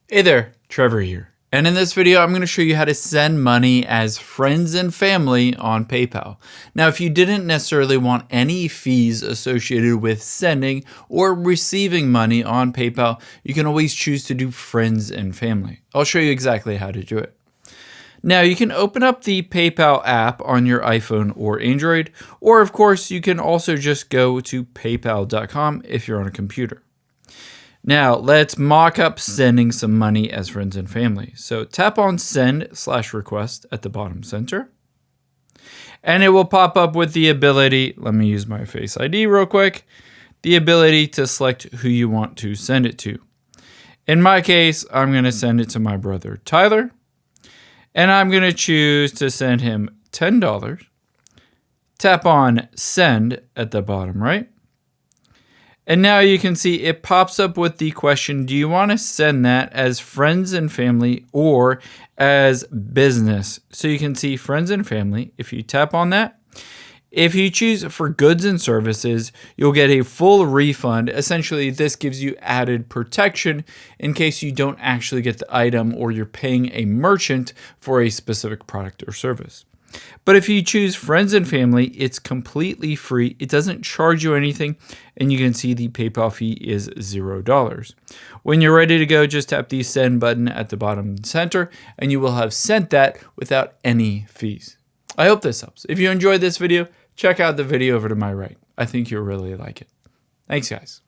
Hey there, Trevor here. And in this video, I'm going to show you how to send money as friends and family on PayPal. Now, if you didn't necessarily want any fees associated with sending or receiving money on PayPal, you can always choose to do friends and family. I'll show you exactly how to do it. Now, you can open up the PayPal app on your iPhone or Android, or of course, you can also just go to paypal.com if you're on a computer. Now, let's mock up sending some money as friends and family. So tap on send/request at the bottom center. And it will pop up with the ability, let me use my Face ID real quick, the ability to select who you want to send it to. In my case, I'm going to send it to my brother Tyler. And I'm going to choose to send him $10. Tap on send at the bottom right. And now you can see it pops up with the question, do you want to send that as friends and family or as business? So you can see friends and family. If you tap on that, if you choose for goods and services, you'll get a full refund. Essentially, this gives you added protection in case you don't actually get the item or you're paying a merchant for a specific product or service. But if you choose friends and family, it's completely free. It doesn't charge you anything, and you can see the PayPal fee is $0. When you're ready to go, just tap the send button at the bottom center, and you will have sent that without any fees. I hope this helps. If you enjoyed this video, check out the video over to my right. I think you'll really like it. Thanks, guys.